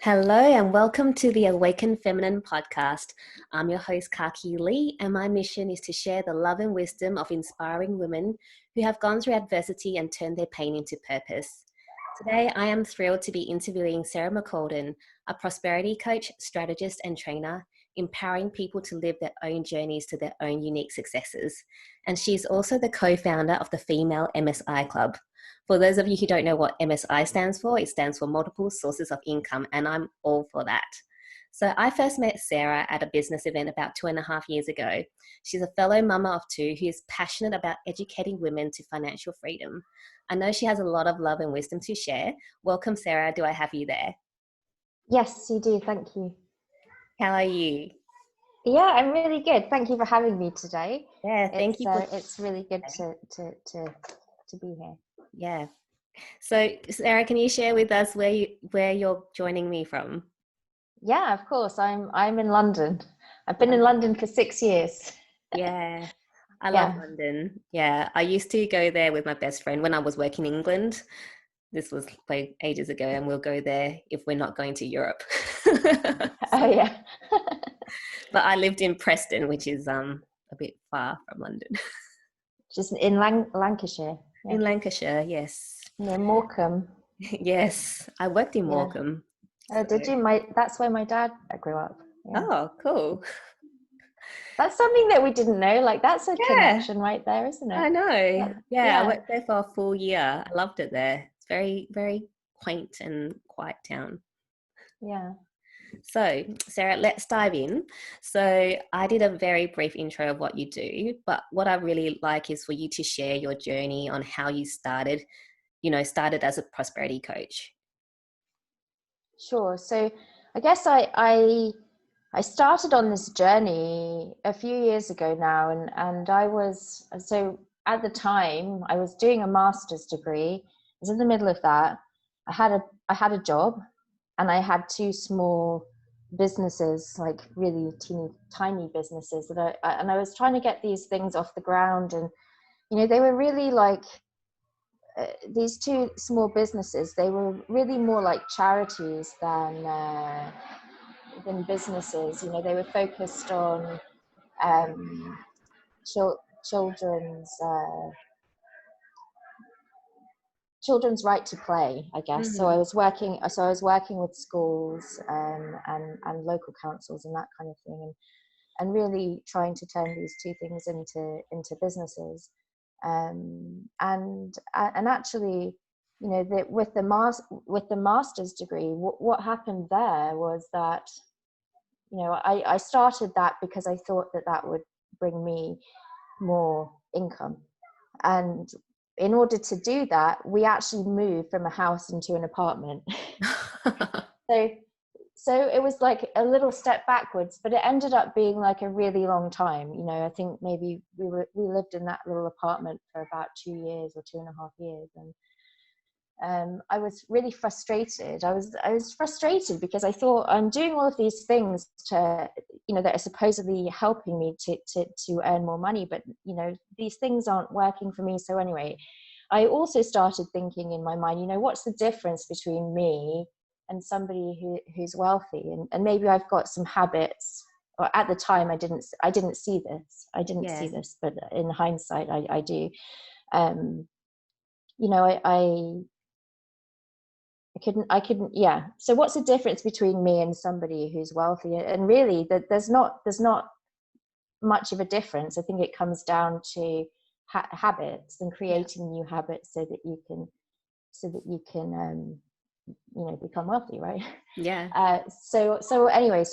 Hello and welcome to the Awaken Feminine podcast. I'm your host, Kaki Lee, and my mission is to share the love and wisdom of inspiring women who have gone through adversity and turned their pain into purpose. Today, I am thrilled to be interviewing Sarah McCalden, a prosperity coach, strategist, and trainer, empowering people to live their own journeys to their own unique successes. And she's also the co-founder of the Female MSI Club. For those of you who don't know what MSI stands for, it stands for multiple sources of income, and I'm all for that. So I first met Sarah at a business event about 2.5 years ago. She's a fellow mama of two who is passionate about educating women to financial freedom. I know she has a lot of love and wisdom to share. Welcome, Sarah. Do I have you there? Yes, you do. Thank you. How are you? Yeah, I'm really good. Thank you for having me today. Yeah, thank you. It's really good to be here. Yeah. So, Sarah, can you share with us where you're joining me from? Yeah, of course. I'm in London. I've been in London for 6 years. Yeah. I love London. Yeah. I used to go there with my best friend when I was working in England. This was like ages ago, and we'll go there if we're not going to Europe. Oh yeah. But I lived in Preston, which is a bit far from London. Just in Lancashire. Yeah. In Lancashire, yes. Near Morecambe. Yes. I worked in Morecambe. Oh, did you? That's where my dad grew up. Yeah. Oh, cool. That's something that we didn't know. Like that's a connection right there, isn't it? I know. Yeah. I worked there for a full year. I loved it there. It's very, very quaint and quiet town. Yeah. So, Sarah, let's dive in. So, I did a very brief intro of what you do, but what I really like is for you to share your journey on how you started as a prosperity coach. Sure. So, I guess I started on this journey a few years ago now, and I was, so at the time I was doing a master's degree. I was in the middle of that. I had a job, and I had two small businesses, like really tiny businesses that I was trying to get these things off the ground, and they were really like these two small businesses. They were really more like charities than businesses. They were focused on children's children's right to play, I guess. So I was working with schools and local councils and that kind of thing, and really trying to turn these two things into businesses. And actually, with the master's degree, what happened there was that I started that because I thought that would bring me more income. And in order to do that, we actually moved from a house into an apartment. So it was like a little step backwards, but it ended up being like a really long time. I think maybe we lived in that little apartment for about 2 years or 2.5 years. And I was really frustrated. I was frustrated because I thought, I'm doing all of these things that are supposedly helping me to earn more money, but these things aren't working for me. So anyway, I also started thinking in my mind, what's the difference between me and somebody who's wealthy, and maybe I've got some habits, or at the time I didn't see this, but in hindsight I do. I couldn't. Yeah. So what's the difference between me and somebody who's wealthy? And really, that there's not much of a difference. I think it comes down to habits and creating new habits so that you can become wealthy, right? Yeah. So anyway,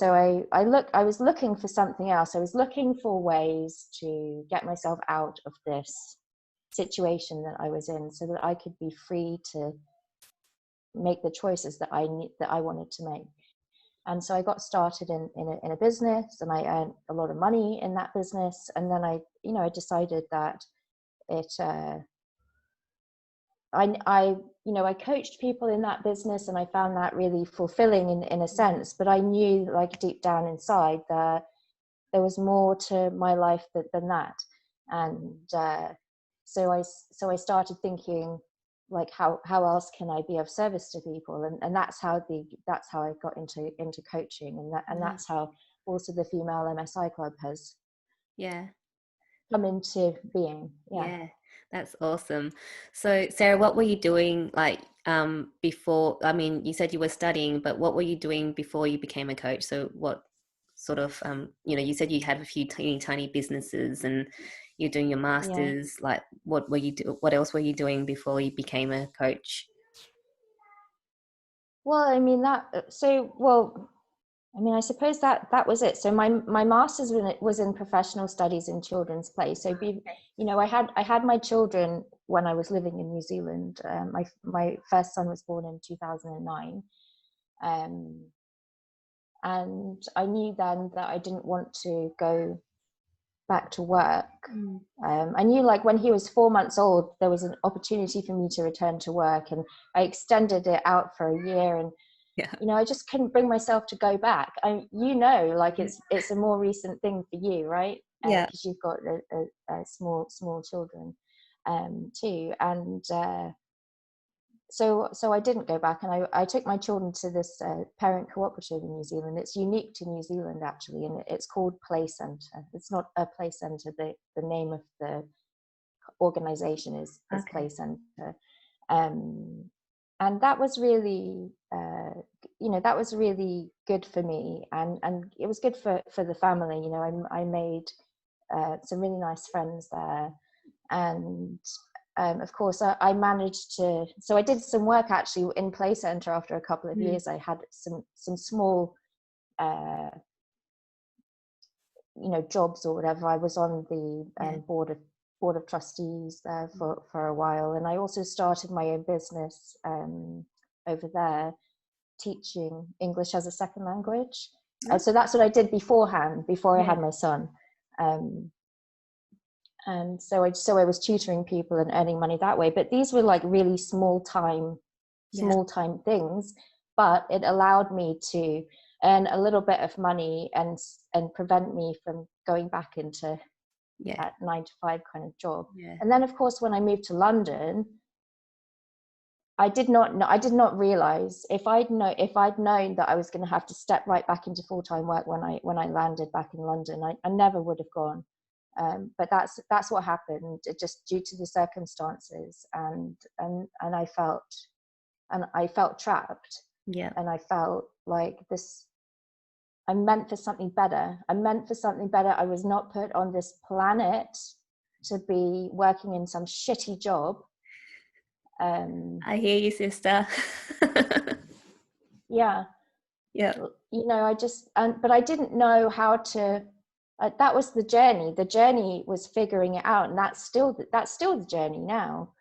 I was looking for something else. I was looking for ways to get myself out of this situation that I was in, so that I could be free to make the choices that I wanted to make. And so I got started in a business, and I earned a lot of money in that business. And then I decided that I coached people in that business, and I found that really fulfilling in a sense. But I knew, like, deep down inside, that there was more to my life than that. And so I started thinking, like how else can I be of service to people, and that's how I got into coaching, and that's how also the Female MSI Club has come into being. Yeah, that's awesome. So Sarah, what were you doing like before? I mean, you said you were studying, but what were you doing before you became a coach? So what sort of you said you had a few tiny businesses and you're doing your masters. Like what else were you doing before you became a coach? Well, I mean I suppose that was it. So my master's was in professional studies in children's play. So I had my children when I was living in New Zealand. My first son was born in 2009, and I knew then that I didn't want to go back to work. I knew, like, when he was 4 months old, there was an opportunity for me to return to work, and I extended it out for a year, and I just couldn't bring myself to go back. Like it's a more recent thing for you, right? Because you've got a small children too, and so I didn't go back, and I took my children to this parent cooperative in New Zealand. It's unique to New Zealand, actually, and it's called Play Centre. It's not a play centre. The name of the organization is Play Centre. And that was really good for me, and it was good for the family. I made some really nice friends there, and of course I managed to, so I did some work actually in Play Centre. After a couple of years, I had some small jobs or whatever. I was on the board of trustees there for a while, and I also started my own business over there, teaching English as a second language. So that's what I did beforehand, before I had my son. And so I was tutoring people and earning money that way. But these were like really small time things, but it allowed me to earn a little bit of money and prevent me from going back into that 9-to-5 kind of job. And then, of course, when I moved to London, I did not realize, if I'd known that I was going to have to step right back into full-time work when I landed back in London, I never would have gone. But that's what happened, just due to the circumstances, and I felt trapped. And I felt like I'm meant for something better. I was not put on this planet to be working in some shitty job. I hear you, sister. But I didn't know how to. That was the journey. The journey was figuring it out, and that's still the journey now.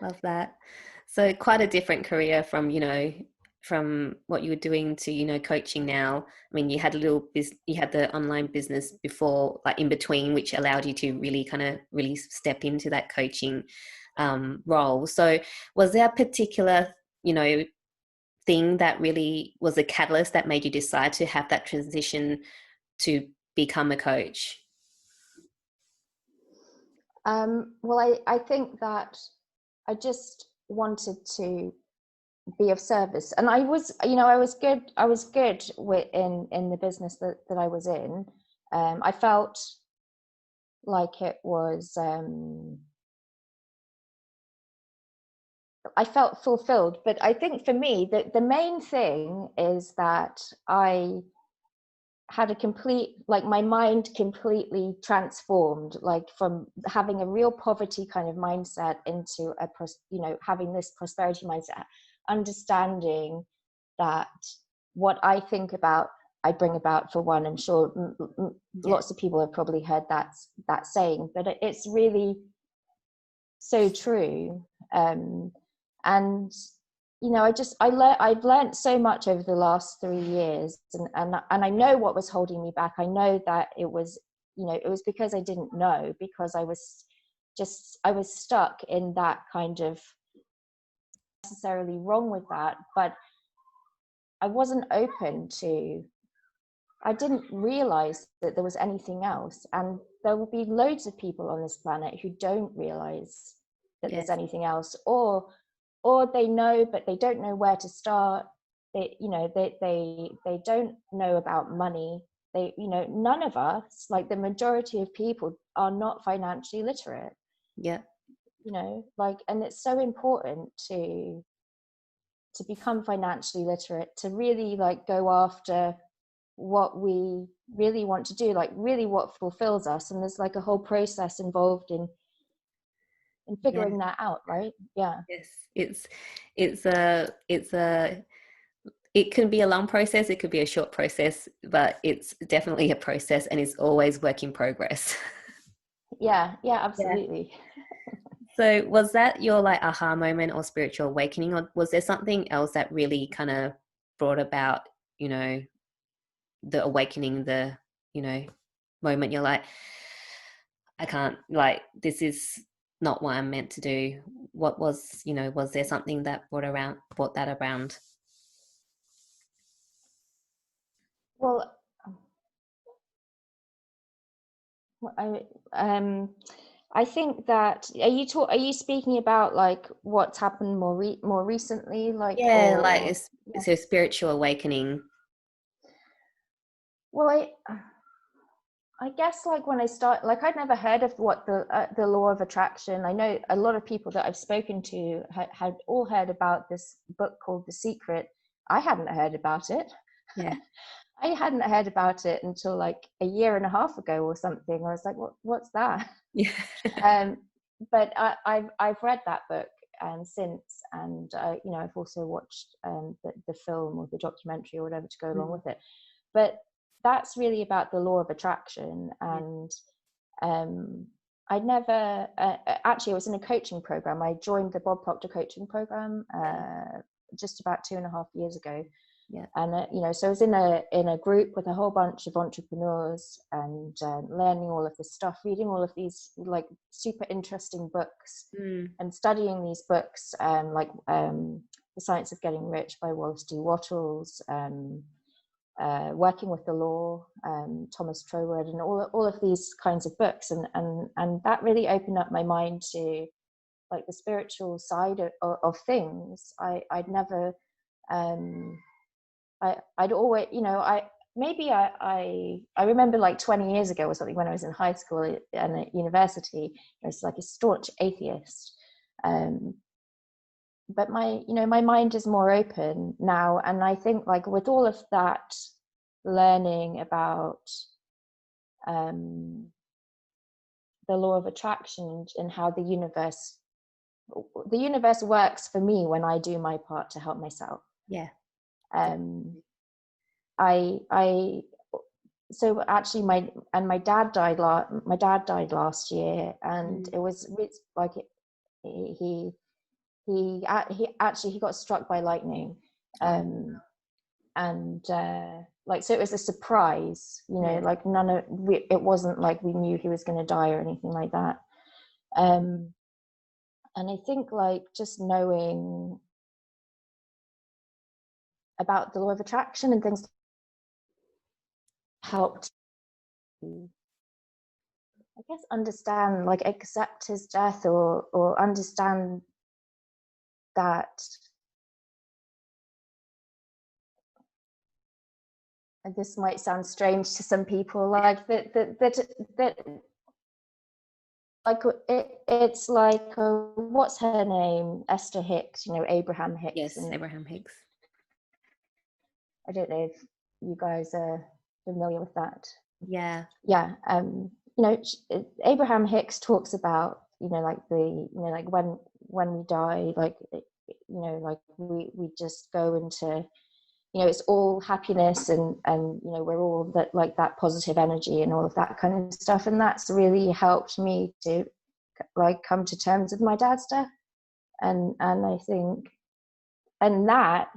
Love that. So quite a different career from what you were doing to coaching now. I mean, you had you had the online business before, like in between, which allowed you to really step into that coaching role. So was there a particular thing that really was a catalyst that made you decide to have that transition to become a coach? Well, I think that I just wanted to be of service, and I was good in the business that I was in. I felt like it was I felt fulfilled. But I think for me, the main thing is that I had my mind completely transformed, like from having a real poverty kind of mindset into having this prosperity mindset, understanding that what I think about, I bring about. For one, I'm sure lots of people have probably heard that saying, but it's really so true. And I've learned so much over the last 3 years, and I know what was holding me back. I know that it was because I didn't know, because I was stuck in that kind of, necessarily wrong with that, but I wasn't open to, I didn't realize that there was anything else. And there will be loads of people on this planet who don't realize that Yes. there's anything else, or they know but they don't know where to start. They, you know, they don't know about money. They, you know, none of us, like the majority of people, are not financially literate. Yeah. You know, like, and it's so important to become financially literate, to really like go after what we really want to do, like really what fulfills us. And there's like a whole process involved in Yeah. figuring that out, right? Yeah. Yes. It can be a long process, it could be a short process, but it's definitely a process, and it's always work in progress. Yeah, Yeah. absolutely. So was that your like aha moment or spiritual awakening, or was there something else that really kind of brought about, you know, the awakening, the, you know, moment you're like, I can't, like, this is not what I'm meant to do? What was, you know, was there something that brought that around? Well, I I think that, are you speaking about like what's happened more recently, like, Yeah, like or yeah. it's a spiritual awakening. Well, I guess like when I start, like I'd never heard of what the law of attraction. I know a lot of people that I've spoken to had all heard about this book called The Secret. I hadn't heard about it. Yeah. I hadn't heard about it until like a year and a half ago or something. I was like, what's that? Yeah. Um, but I've read that book since, and you know, I've also watched the film or the documentary or whatever to go along with it. But that's really about the law of attraction. And I'd never actually, I was in a coaching program. I joined the Bob Proctor coaching program just about 2.5 years ago. Yeah. And you know, so I was in a group with a whole bunch of entrepreneurs, and learning all of this stuff, reading all of these like super interesting books, and studying these books, like The Science of Getting Rich by Wallace D. Wattles, Working with the Law, Thomas Troward, and all of these kinds of books, and that really opened up my mind to like the spiritual side of things. I'd never I'd always, you know, I remember like 20 years ago or something, when I was in high school and at university, I was like a staunch atheist. But my mind is more open now. And I think like with all of that learning about the law of attraction and how the universe works for me when I do my part to help myself. Yeah. I so actually my dad died last year, and it was like he he got struck by lightning, and like, so it was a surprise, you know, like it wasn't like we knew he was going to die or anything like that. And I think like just knowing about the law of attraction and things helped, I guess, understand, like accept his death, or understand that, and this might sound strange to some people, like that like it's like what's her name, Esther Hicks, you know, Abraham Hicks. Yes, And Abraham Hicks. I don't know if you guys are familiar with that. Yeah. Yeah. You know, Abraham Hicks talks about, you know, like like when we die, like, you know, like we just go into, you know, it's all happiness, and you know, we're all that, like that positive energy and all of that kind of stuff. And that's really helped me to like come to terms with my dad's death. And I think, and that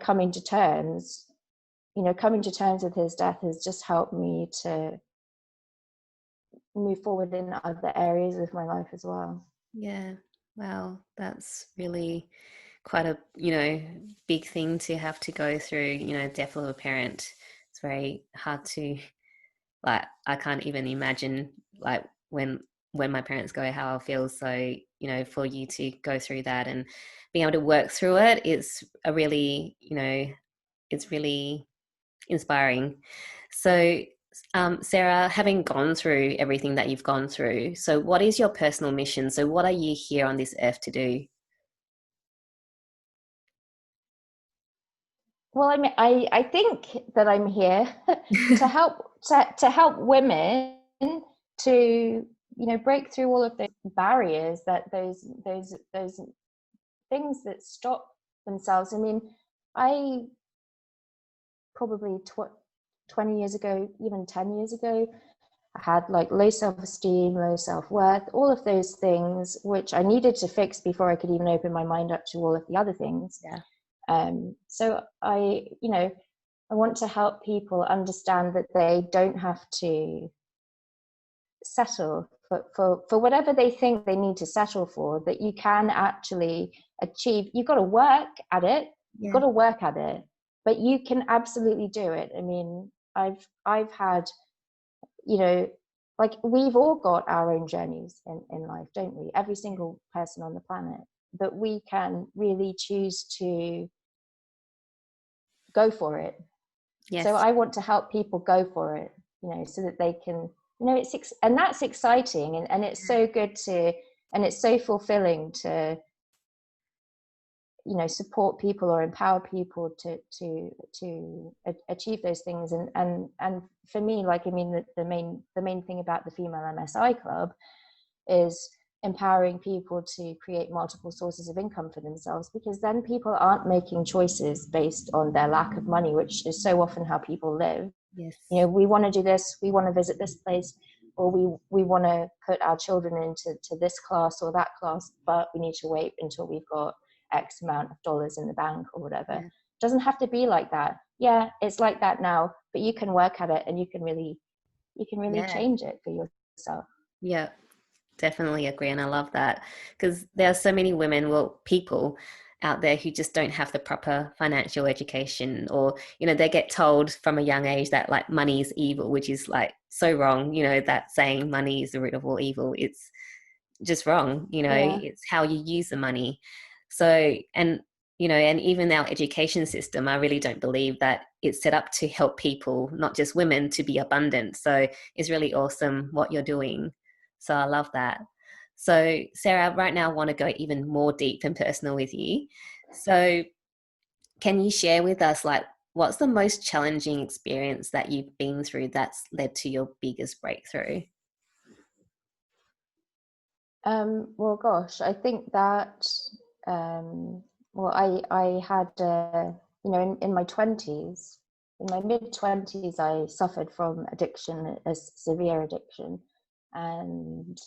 coming to terms, you know, coming to terms with his death has just helped me to move forward in other areas of my life as well. Yeah. Wow, that's really quite a, you know, big thing to have to go through, you know, death of a parent. It's very hard to Like I can't even imagine like when my parents go how I'll feel. So, for you to go through that and being able to work through it is a really, it's really inspiring. So, Sarah, having gone through everything that you've gone through, so what is your personal mission? So what are you here on this earth to do? Well, I mean, I think that I'm here to help women to break through all of those barriers, that those things that stop themselves. I mean, I probably 20 years ago, even 10 years ago, I had like low self-esteem, low self-worth, all of those things which I needed to fix before I could even open my mind up to all of the other things. Yeah. So I want to help people understand that they don't have to settle for whatever they think they need to settle for, that you can actually achieve. You've got to work at it. You've Yeah. got to work at it, but you can absolutely do it. I mean, I've had, like, we've all got our own journeys in life, don't we? Every single person on the planet. But we can really choose to go for it. So Yes. I want to help people go for it, so that they can, and that's exciting, and it's so good to, and it's so fulfilling to, support people or empower people to achieve those things. And for me, like, I mean, the main thing about the Female MSI Club is empowering people to create multiple sources of income for themselves, because then people aren't making choices based on their lack of money, which is so often how people live. Yes. We want to do this, we want to visit this place, or we want to put our children into this class or that class, but we need to wait until we've got X amount of dollars in the bank or whatever. Yeah. It doesn't have to be like that. Yeah, it's like that now, but you can work at it, and you can really Yeah. change it for yourself. Yeah. Definitely agree. And I love that because there are so many women, well, people out there who just don't have the proper financial education, or, they get told from a young age that like money is evil, which is like so wrong. That saying money is the root of all evil. It's just wrong. Yeah. It's how you use the money. So, and even our education system, I really don't believe that it's set up to help people, not just women, to be abundant. So it's really awesome what you're doing. So I love that. So Sarah, right now I want to go even more deep and personal with you. So can you share with us, like, what's the most challenging experience that you've been through that's led to your biggest breakthrough? Well, gosh, I think that, well, I had, in my 20s, in my mid 20s, I suffered from addiction, a severe addiction. And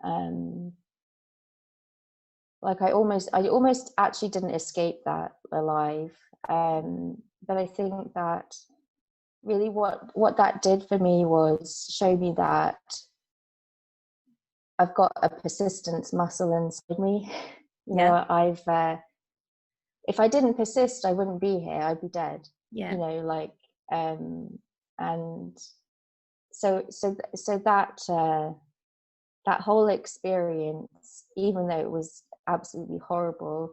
um, like, I almost actually didn't escape that alive. But I think that really what that did for me was show me that I've got a persistence muscle inside me. Yeah. I've if I didn't persist, I wouldn't be here. I'd be dead. Yeah. Like, and so that whole experience, even though it was absolutely horrible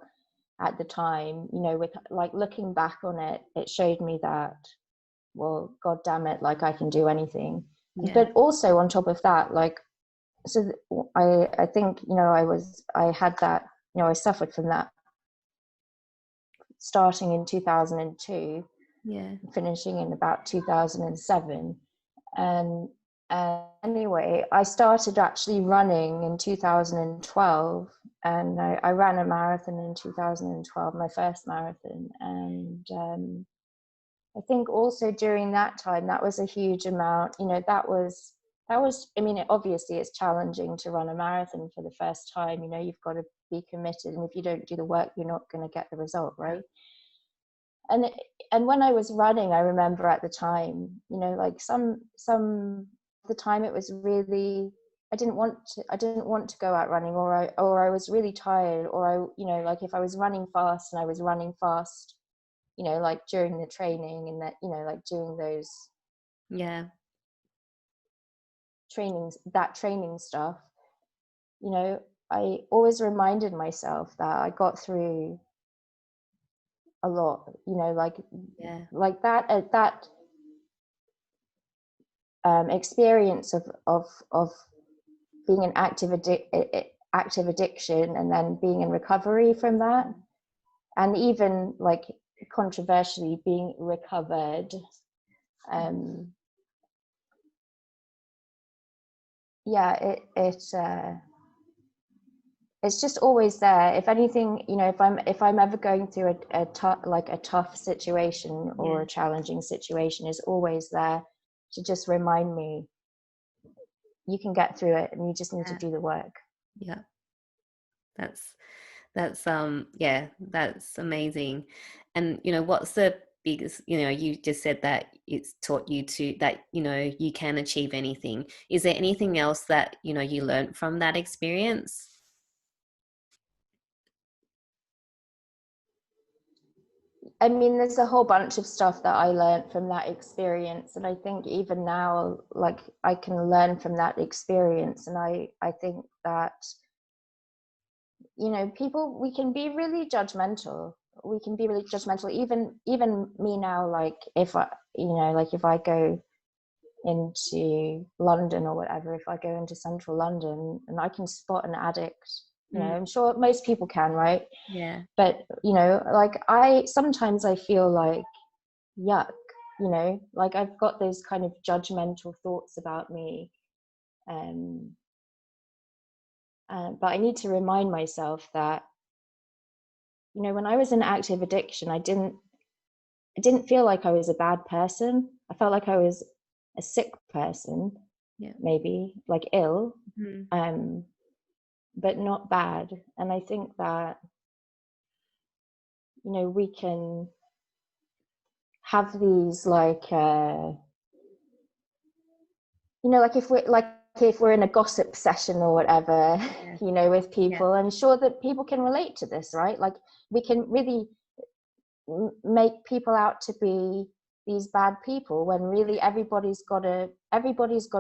at the time, with, like, looking back on it, it showed me that, well, God damn it, like, I can do anything. Yeah. But also on top of that, like, so I think, I had that, I suffered from that starting in 2002, Yeah. finishing in about 2007. And anyway, I started actually running in 2012, and I ran a marathon in 2012, my first marathon. And I think also during that time, that was a huge amount. I mean, obviously it's challenging to run a marathon for the first time. You've got to be committed, and if you don't do the work, you're not going to get the result, right? And when I was running, I remember at the time, like, some the time, it was really, I didn't want to go out running, or I was really tired, or like, if I was running fast, and I was running fast, like during the training, and that, like, doing those Yeah. training stuff, you know, I always reminded myself that I got through a lot, you know, like that experience of being an active addiction, and then being in recovery from that, and even like controversially being recovered. Yeah, it's just always there. If anything, you know, if I'm ever going through a tough situation or a challenging situation, is always there to just remind me, you can get through it, and you just need to do the work. Yeah, that's yeah, that's amazing. And you know, what's the biggest, you know, you just said that it's taught you that, you know, you can achieve anything. Is there anything else that, you know, you learned from that experience? I mean, there's a whole bunch of stuff that I learned from that experience, and I think even now, like, I can learn from that experience. And I think that, you know, we can be really judgmental. Even me now, like, if I, you know, like if I go into London or whatever, if I go into central London and I can spot an addict, you know, I'm sure most people can, right? Yeah. But, you know, like sometimes I feel like, yuck, you know, like I've got those kind of judgmental thoughts about me. But I need to remind myself that, you know, when I was in active addiction, I didn't feel like I was a bad person. I felt like I was a sick person, maybe like ill, but not bad. And I think that, you know, we can have these like, you know, like if we're in a gossip session or whatever, you know, with people, I'm sure that people can relate to this, right? Like, we can really make people out to be these bad people, when really everybody's got a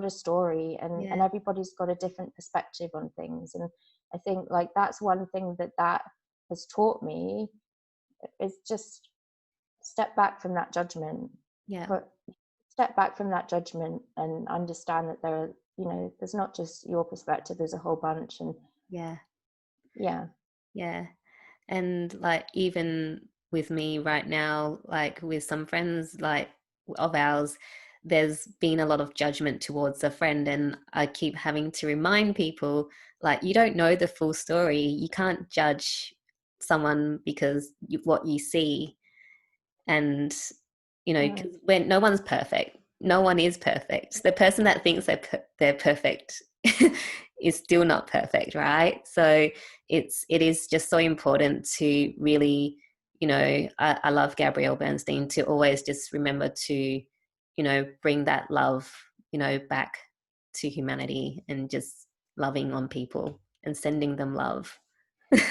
story, and everybody's got a different perspective on things. And I think, like, that's one thing that has taught me, is just step back from that judgment. Step back from that judgment and understand that there are, you know, there's not just your perspective, there's a whole bunch. And and like, even with me right now, like with some friends like of ours, there's been a lot of judgment towards a friend, and I keep having to remind people, like, you don't know the full story. You can't judge someone because what you see. And you know, when no one's perfect, no one is perfect. The person that thinks they're perfect is still not perfect, right? So it is just so important to really, you know, I love Gabrielle Bernstein, to always just remember to, you know, bring that love, you know, back to humanity, and just loving on people and sending them love.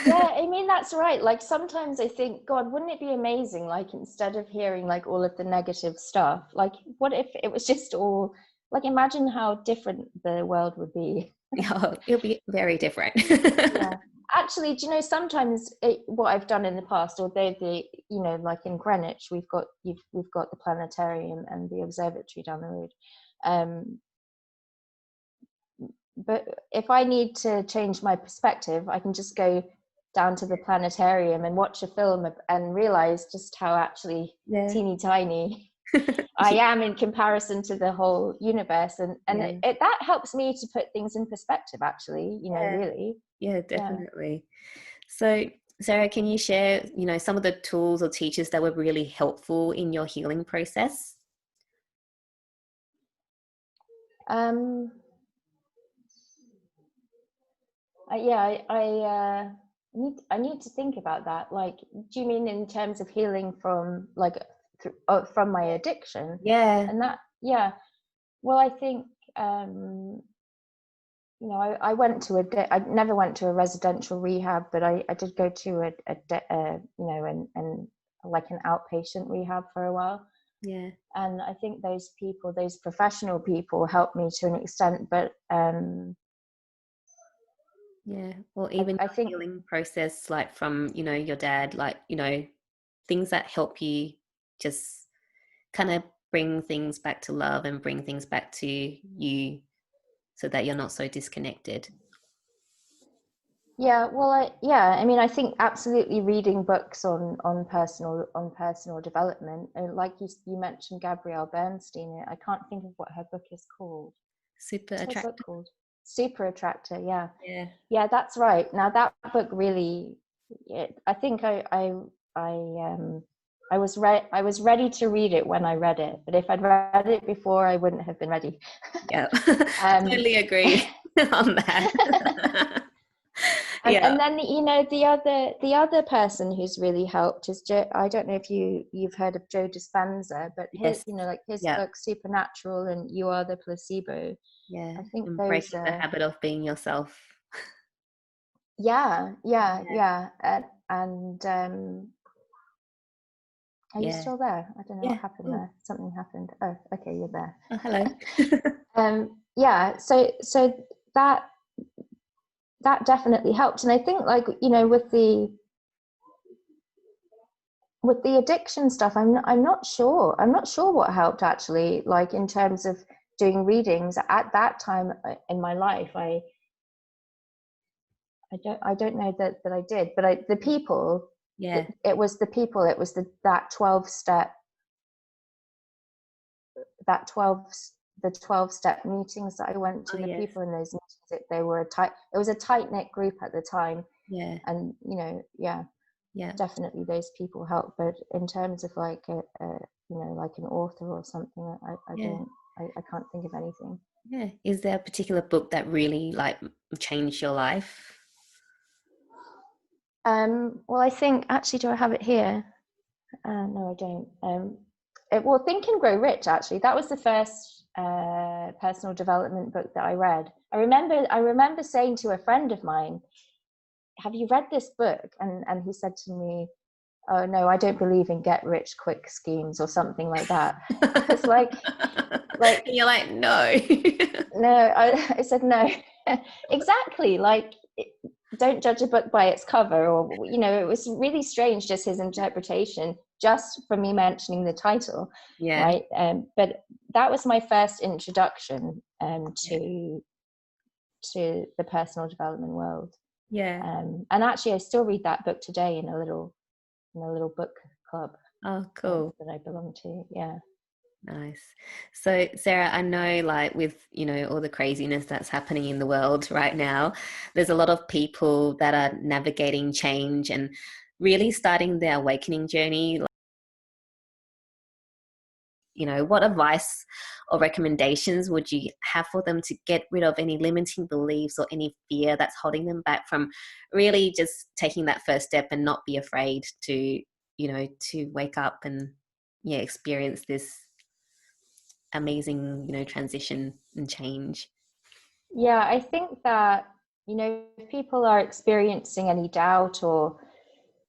Yeah, I mean, that's right. Like, sometimes I think, God, wouldn't it be amazing, like, instead of hearing like all of the negative stuff, like, what if it was just all, like, imagine how different the world would be. Oh, it'll be very different. Yeah. Actually, do you know, sometimes what I've done in the past, although you know, like in Greenwich, we've got the planetarium and the observatory down the road. But if I need to change my perspective, I can just go down to the planetarium and watch a film and realize just how actually teeny tiny I am in comparison to the whole universe. And that helps me to put things in perspective, actually, you know, really. Yeah, definitely. So, Sarah, can you share, you know, some of the tools or teachers that were really helpful in your healing process? I need to think about that. Like, do you mean in terms of healing from, like, from my addiction? And that, well, I think, you know, I never went to a residential rehab, but I did go to you know, and like an outpatient rehab for a while. Yeah. And I think those people, those professional people, helped me to an extent. But Yeah. Or even I your think, healing process, like from, you know, your dad, like, you know, things that help you just kind of bring things back to love and bring things back to you so that you're not so disconnected. yeah, well, I mean, I think absolutely reading books on personal development, like you mentioned Gabrielle Bernstein. I can't think of what her book is called. Super What's her book attractive. called? Super Attractor. Yeah, Yeah. yeah, that's right. Now that book really, I think I was ready to read it when I read it, but if I'd read it before, I wouldn't have been ready. Yeah. I totally agree on that. Yeah. And then, you know, the other person who's really helped is I don't know if you've heard of Joe Dispenza, but his, Yes. you know, like his Yeah. book Supernatural and You Are the Placebo. Yeah. I think And those breaking the are, habit of being yourself. Yeah. yeah. And are you Yeah. still there? I don't know Yeah. what happened Oh, there. Something happened. Oh, okay, you're there. oh hello. Yeah. So that definitely helped, and I think, like, you know, with the addiction stuff, I'm not sure what helped actually, like in terms of doing readings at that time in my life. I don't know that I did, but the people, Yeah. it was the people, it was that 12 step, that 12 the 12-step meetings that I went to, Oh and the yes. people in those meetings, it was a tight-knit group at the time. Yeah. And, you know, yeah, Yeah. definitely those people help. But in terms of like a you know, like an author or something, Yeah. I can't think of anything. Yeah. Is there a particular book that really like changed your life? Well, I think, actually, do I have it here? No, I don't. Well, Think and Grow Rich, actually, that was the first personal development book that I read. I remember saying to a friend of mine, "Have you read this book?" And he said to me, "Oh no, I don't believe in get rich quick schemes," or something like that. I was like, And you're like, no. no. I said no. Exactly. Like, don't judge a book by its cover. Or, you know, it was really strange, just his interpretation, just from me mentioning the title. Yeah. Right. But that was my first introduction Yeah. to the personal development world. Yeah. And actually, I still read that book today in a little book club Oh, cool. that I belong to. Yeah. Nice. So, Sarah, I know, like, with, you know, all the craziness that's happening in the world right now, there's a lot of people that are navigating change and really starting their awakening journey. You know, what advice or recommendations would you have for them to get rid of any limiting beliefs or any fear that's holding them back from really just taking that first step and not be afraid to, you know, to wake up and, yeah, experience this amazing, you know, transition and change? Yeah, I think that, you know, if people are experiencing any doubt or,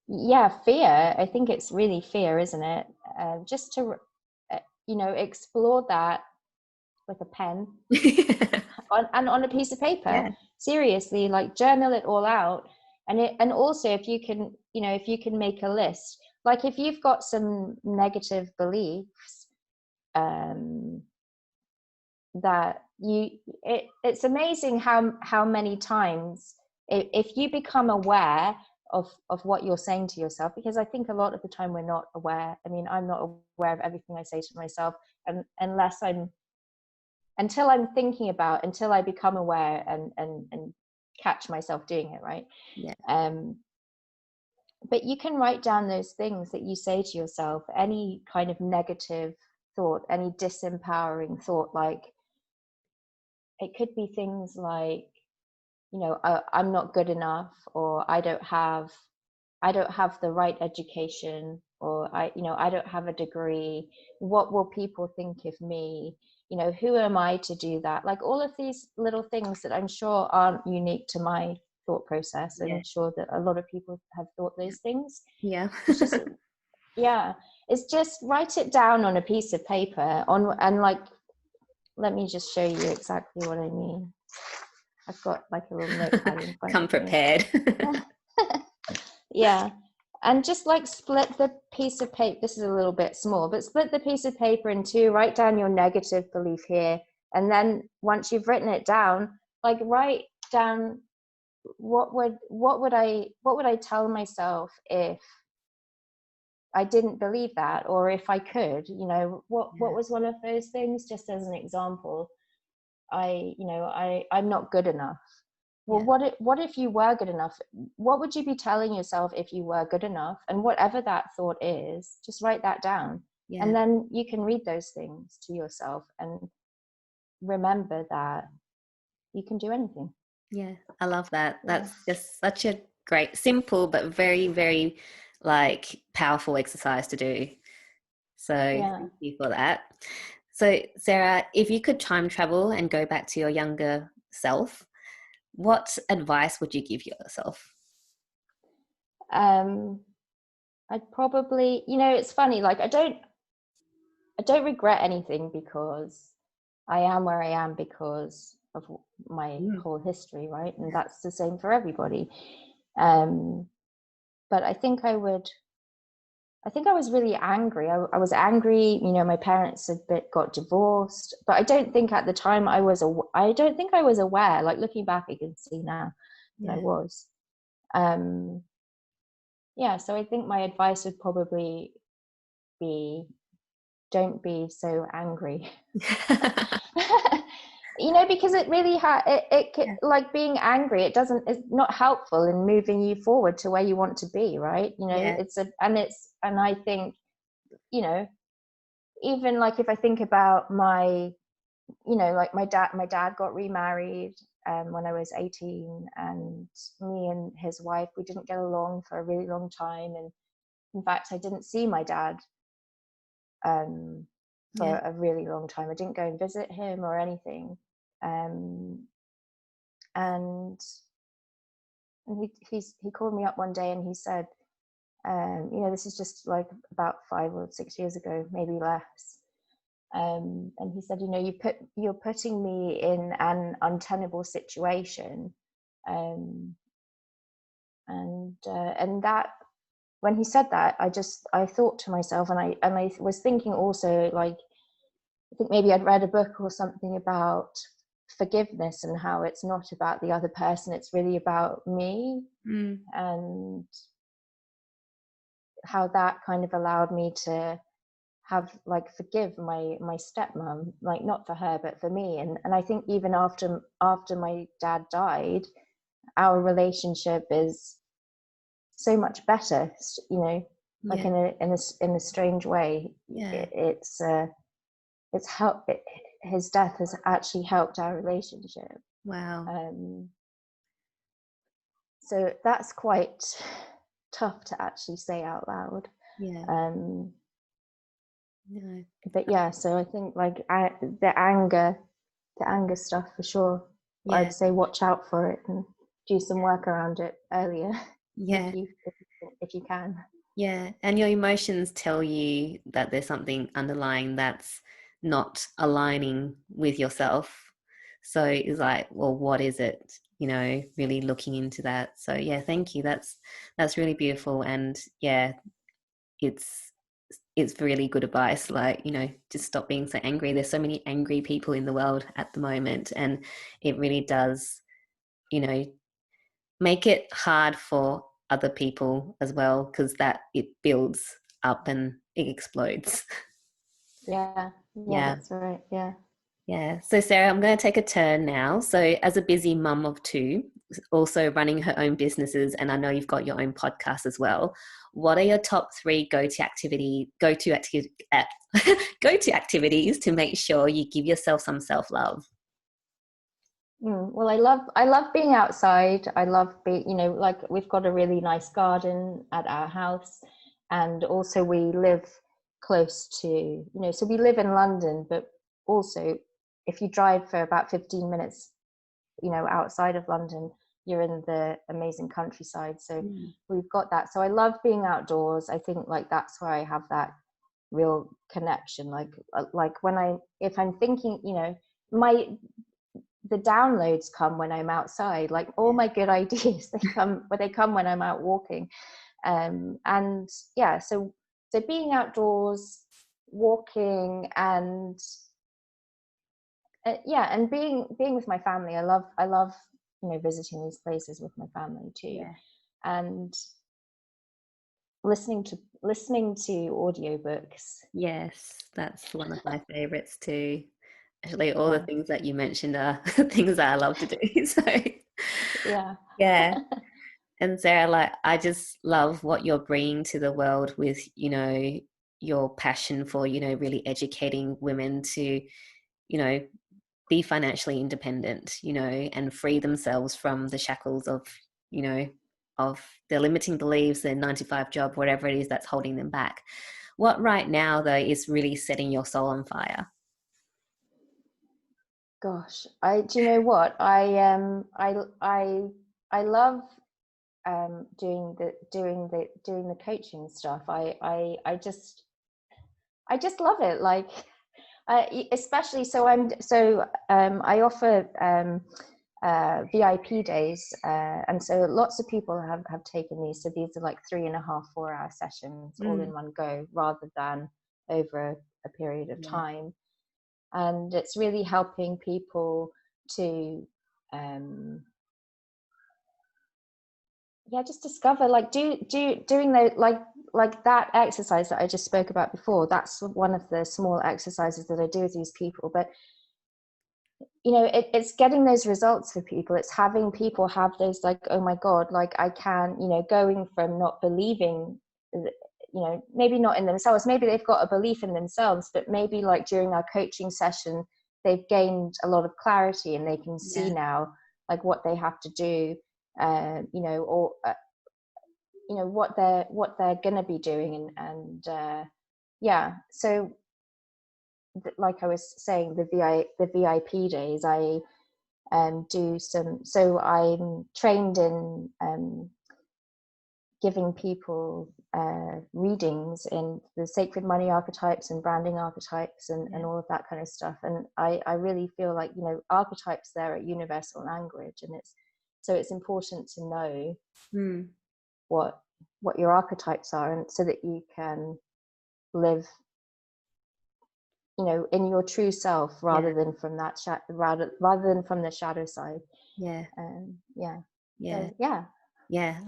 yeah, fear, I think it's really fear, isn't it? Just to, you know, explore that with a pen on a piece of paper. Yeah. Seriously, like, journal it all out. And also, if you can, you know, if you can make a list, like if you've got some negative beliefs, um, that it's amazing how many times, if you become aware of what you're saying to yourself, because I think a lot of the time we're not aware. I mean, I'm not aware of everything I say to myself, and until I become aware and catch myself doing it, right? Yeah. But you can write down those things that you say to yourself, any kind of negative thought, any disempowering thought. Like, it could be things like, you know, I'm not good enough, or I don't have the right education, or I don't have a degree. What will people think of me? You know, who am I to do that? Like, all of these little things that I'm sure aren't unique to my thought process. Yeah. I'm sure that a lot of people have thought those things. Yeah. It's just, yeah. It's just write it down on a piece of paper and like, let me just show you exactly what I mean. I've got like a little notepad in front Come of me. prepared. Yeah. And just like split the piece of paper. This is a little bit small, but split the piece of paper in two, write down your negative belief here. And then once you've written it down, like write down what would I tell myself if I didn't believe that, or if I could, you know, what was one of those things, just as an example. I'm not good enough. Well, what if you were good enough? What would you be telling yourself if you were good enough? And whatever that thought is, just write that down. And then you can read those things to yourself and remember that you can do anything. Yeah, I love that. That's just such a great, simple, but very, very like powerful exercise to do. So thank you for that. So Sarah, if you could time travel and go back to your younger self, what advice would you give yourself? I'd probably, you know, it's funny, like I don't regret anything because I am where I am because of my whole history, right? And that's the same for everybody. But I think I was really angry. I was angry, you know, my parents got divorced, but I don't think at the time I don't think I was aware. Like looking back, I can see now that I was. So I think my advice would probably be, don't be so angry. You know, because it really like being angry, it's not helpful in moving you forward to where you want to be, right? You know, and I think, you know, even like if I think about my, you know, like my dad got remarried when I was 18, and me and his wife, we didn't get along for a really long time, and in fact I didn't see my dad for a really long time. I didn't go and visit him or anything. And he called me up one day and he said, you know, this is just like about 5 or 6 years ago, maybe less. And he said, you know, you're putting me in an untenable situation. And that, when he said that, I thought to myself, and I was thinking also, like, I think maybe I'd read a book or something about forgiveness and how it's not about the other person, it's really about me. And how that kind of allowed me to like forgive my stepmom, like not for her but for me. And I think even after my dad died, our relationship is so much better, you know, like in a strange way. It's helped. His death has actually helped our relationship. Wow. So that's quite tough to actually say out loud. But yeah, so I think like the anger stuff for sure. I'd say watch out for it and do some work around it earlier. If you can. Yeah, and your emotions tell you that there's something underlying that's not aligning with yourself. So it's like, well, what is it? You know, really looking into that. So yeah, thank you. That's really beautiful, and yeah, it's really good advice. Like, you know, just stop being so angry. There's so many angry people in the world at the moment, and it really does, you know, make it hard for other people as well, because that it builds up and it explodes. Yeah, that's right. Yeah. So Sarah, I'm going to take a turn now. So as a busy mum of two, also running her own businesses, and I know you've got your own podcast as well, what are your top 3 go-to activities to make sure you give yourself some self-love? Well, I love being outside. I love being, you know, like we've got a really nice garden at our house, and also we live close to, you know, so we live in London, but also if you drive for about 15 minutes, you know, outside of London, you're in the amazing countryside. So we've got that. So I love being outdoors. I think like that's where I have that real connection. Like if I'm thinking, the downloads come when I'm outside, like all my good ideas, they come when I'm out walking. And yeah, so being outdoors, walking, and and being with my family. I love visiting these places with my family too. And listening to audiobooks. Yes, that's one of my favorites too. Actually, all the things that you mentioned are things that I love to do. So yeah. And Sarah, like, I just love what you're bringing to the world with, your passion for, really educating women to, be financially independent, and free themselves from the shackles of, of their limiting beliefs, their 9-to-5 job, whatever it is that's holding them back. What right now, though, is really setting your soul on fire? Gosh, do you know what? I love doing the coaching stuff. I just love it. Like, especially I offer VIP days, and so lots of people have taken these. So these are like 3.5-4 hour sessions all in one go, rather than over a period of time. And it's really helping people to just discover, like, doing the like that exercise that I just spoke about before. That's one of the small exercises that I do with these people. But it's getting those results for people. It's having people have those, like, oh my God, like, I can, going from not believing, maybe not in themselves, maybe they've got a belief in themselves, but maybe, like, during our coaching session, they've gained a lot of clarity, and they can see now, like, what they have to do, or what they're gonna be doing, and so like I was saying, the VIP days, I do some. So I'm trained in giving people readings in the sacred money archetypes and branding archetypes, and all of that kind of stuff. And I really feel like, archetypes, they're a universal language, and it's important to know what your archetypes are, and so that you can live in your true self, rather than from that rather than from the shadow side. I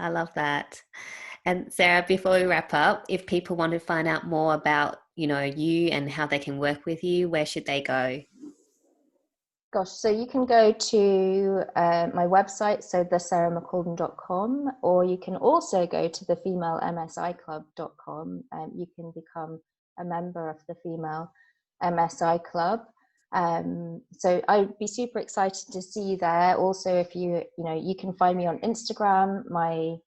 love that. And Sarah, before we wrap up, if people want to find out more about you and how they can work with you, where should they go? Gosh, so you can go to my website, so thesarahmccalden.com, or you can also go to the femalemsiclub.com, and you can become a member of the Female MSI Club. So I'd be super excited to see you there. Also, if you can find me on Instagram. My,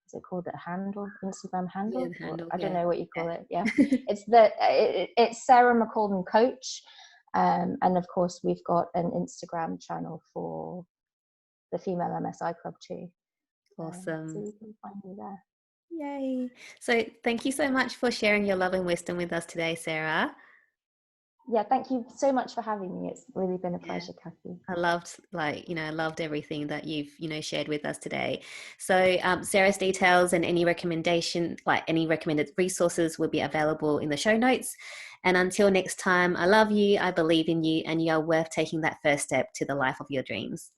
is it called a handle? Instagram handle? I don't know what you call it. It's Sarah McCalden Coach. And of course, we've got an Instagram channel for the Female MSI Club too. Awesome. So you can find me there. Yay. So thank you so much for sharing your love and wisdom with us today, Sarah. Yeah, thank you so much for having me. It's really been a pleasure, Kathy. I loved everything that you've, shared with us today. So Sarah's details and any recommended resources will be available in the show notes. And until next time, I love you, I believe in you, and you are worth taking that first step to the life of your dreams.